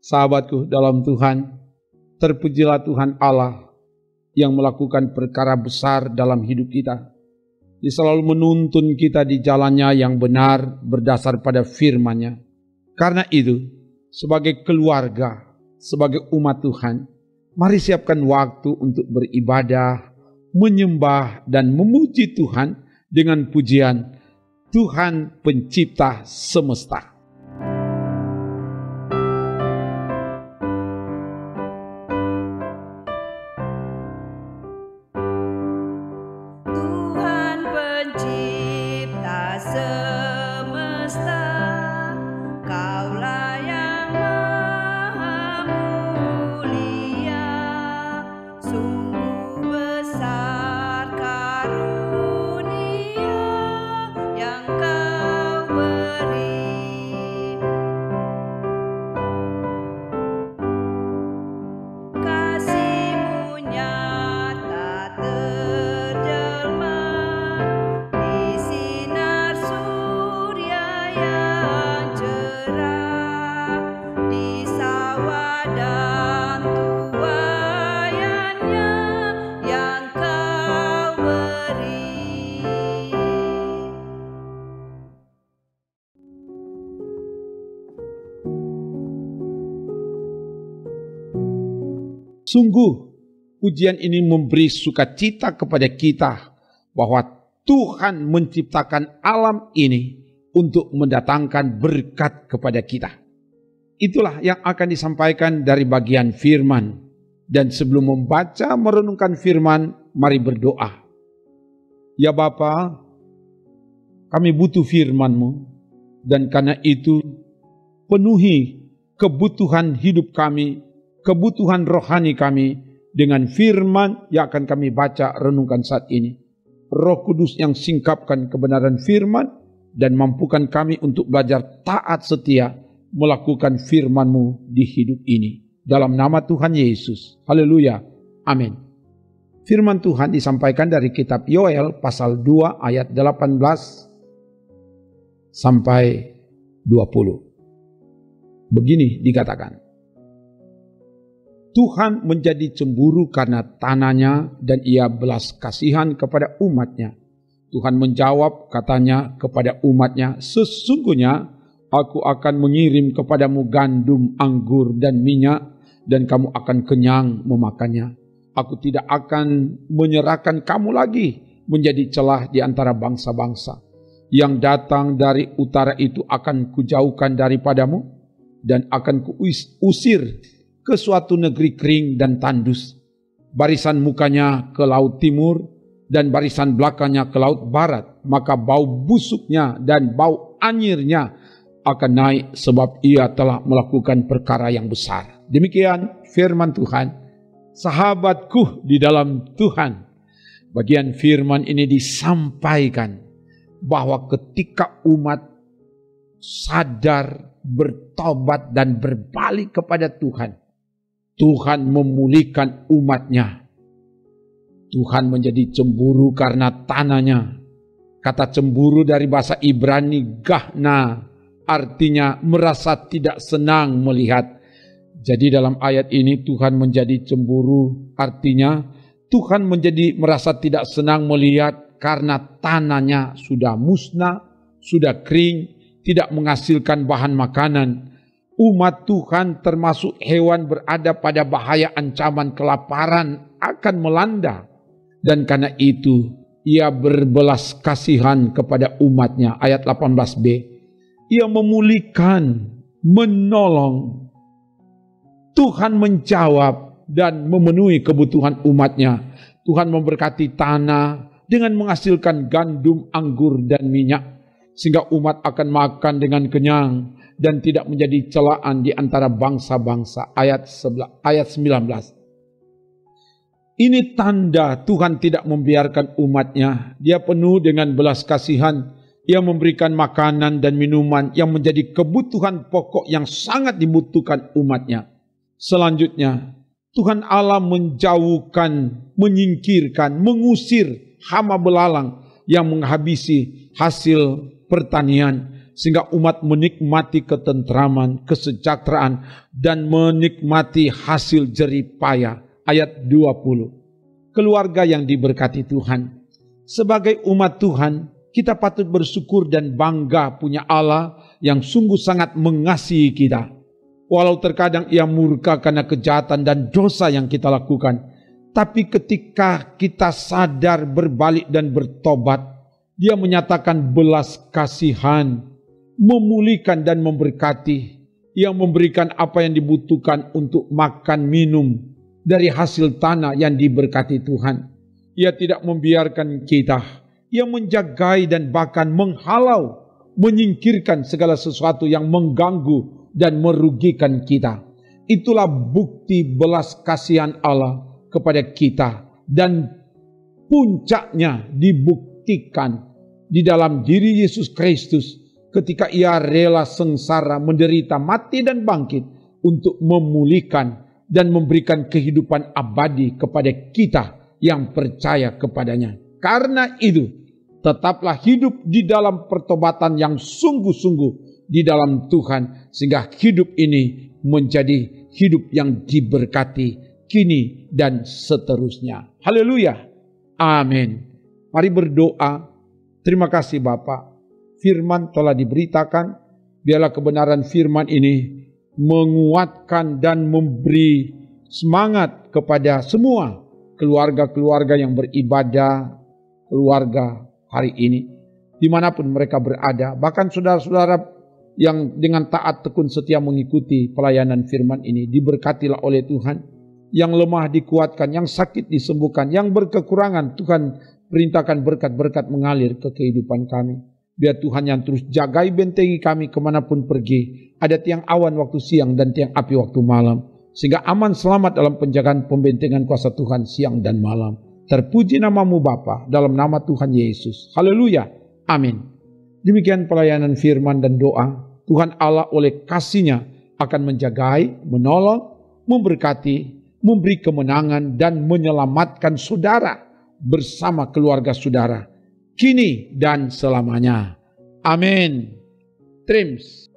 Sahabatku dalam Tuhan, terpujilah Tuhan Allah yang melakukan perkara besar dalam hidup kita. Dia selalu menuntun kita di jalannya yang benar berdasar pada firman-Nya. Karena itu, sebagai keluarga, sebagai umat Tuhan, mari siapkan waktu untuk beribadah, menyembah dan memuji Tuhan dengan pujian Tuhan Pencipta semesta. Sungguh, pujian ini memberi sukacita kepada kita bahwa Tuhan menciptakan alam ini untuk mendatangkan berkat kepada kita. Itulah yang akan disampaikan dari bagian firman. Dan sebelum membaca merenungkan firman, mari berdoa. Ya Bapa, kami butuh firman-Mu, dan karena itu penuhi kebutuhan hidup kami, kebutuhan rohani kami dengan firman yang akan kami baca renungkan saat ini. Roh Kudus yang singkapkan kebenaran firman dan mampukan kami untuk belajar taat setia melakukan firman-Mu di hidup ini. Dalam nama Tuhan Yesus. Haleluya. Amin. Firman Tuhan disampaikan dari kitab Yoel pasal 2 ayat 18 sampai 20. Begini dikatakan. Tuhan menjadi cemburu karena tanahnya dan ia belas kasihan kepada umatnya. Tuhan menjawab katanya kepada umatnya, sesungguhnya aku akan mengirim kepadamu gandum, anggur dan minyak dan kamu akan kenyang memakannya. Aku tidak akan menyerahkan kamu lagi menjadi celah di antara bangsa-bangsa. Yang datang dari utara itu akan kujauhkan daripadamu dan akan kuusir ke suatu negeri kering dan tandus. Barisan mukanya ke laut timur dan barisan belakangnya ke laut barat. Maka bau busuknya dan bau anyirnya akan naik sebab ia telah melakukan perkara yang besar. Demikian firman Tuhan. Sahabatku di dalam Tuhan, bagian firman ini disampaikan bahwa ketika umat sadar, bertobat dan berbalik kepada Tuhan, Tuhan memulihkan umatnya. Tuhan menjadi cemburu karena tanahnya. Kata cemburu dari bahasa Ibrani gahna, artinya merasa tidak senang melihat. Jadi dalam ayat ini Tuhan menjadi cemburu, artinya Tuhan menjadi merasa tidak senang melihat karena tanahnya sudah musnah, sudah kering, tidak menghasilkan bahan makanan. Umat Tuhan termasuk hewan berada pada bahaya ancaman kelaparan akan melanda. Dan karena itu ia berbelas kasihan kepada umatnya. Ayat 18b. Ia memulihkan, menolong. Tuhan menjawab dan memenuhi kebutuhan umatnya. Tuhan memberkati tanah dengan menghasilkan gandum, anggur dan minyak. Sehingga umat akan makan dengan kenyang dan tidak menjadi celaan di antara bangsa-bangsa. Ayat 19. Ini tanda Tuhan tidak membiarkan umatnya. Dia penuh dengan belas kasihan. Ia memberikan makanan dan minuman yang menjadi kebutuhan pokok yang sangat dibutuhkan umatnya. Selanjutnya, Tuhan Allah menjauhkan, menyingkirkan, mengusir hama belalang yang menghabisi hasil pertanian sehingga umat menikmati ketentraman, kesejahteraan, dan menikmati hasil jerih payah. Ayat 20. Keluarga yang diberkati Tuhan. Sebagai umat Tuhan, kita patut bersyukur dan bangga punya Allah yang sungguh sangat mengasihi kita. Walau terkadang Ia murka karena kejahatan dan dosa yang kita lakukan, tapi ketika kita sadar, berbalik dan bertobat, Dia menyatakan belas kasihan, memulihkan dan memberkati. Ia memberikan apa yang dibutuhkan untuk makan minum dari hasil tanah yang diberkati Tuhan. Ia tidak membiarkan kita. Ia menjagai dan bahkan menghalau, menyingkirkan segala sesuatu yang mengganggu dan merugikan kita. Itulah bukti belas kasihan Allah kepada kita, dan puncaknya dibuktikan di dalam diri Yesus Kristus ketika Ia rela sengsara, menderita, mati dan bangkit untuk memulihkan dan memberikan kehidupan abadi kepada kita yang percaya kepadanya. Karena itu, tetaplah hidup di dalam pertobatan yang sungguh-sungguh di dalam Tuhan, sehingga hidup ini menjadi hidup yang diberkati kini dan seterusnya. Haleluya. Amin. Mari berdoa. Terima kasih Bapa. Firman telah diberitakan. Biarlah kebenaran firman ini menguatkan dan memberi semangat kepada semua keluarga-keluarga yang beribadah, keluarga hari ini, dimanapun mereka berada, bahkan saudara-saudara yang dengan taat tekun setia mengikuti pelayanan firman ini, diberkatilah oleh Tuhan. Yang lemah dikuatkan, yang sakit disembuhkan, yang berkekurangan Tuhan perintahkan berkat-berkat mengalir ke kehidupan kami. Biar Tuhan yang terus jagai bentengi kami kemanapun pergi. Ada tiang awan waktu siang dan tiang api waktu malam, sehingga aman selamat dalam penjagaan pembentengan kuasa Tuhan siang dan malam. Terpuji namamu Bapa, dalam nama Tuhan Yesus. Haleluya. Amin. Demikian pelayanan firman dan doa. Tuhan Allah oleh kasih-Nya akan menjagai, menolong, memberkati, memberi kemenangan dan menyelamatkan saudara bersama keluarga saudara kini dan selamanya. Amin. Trims.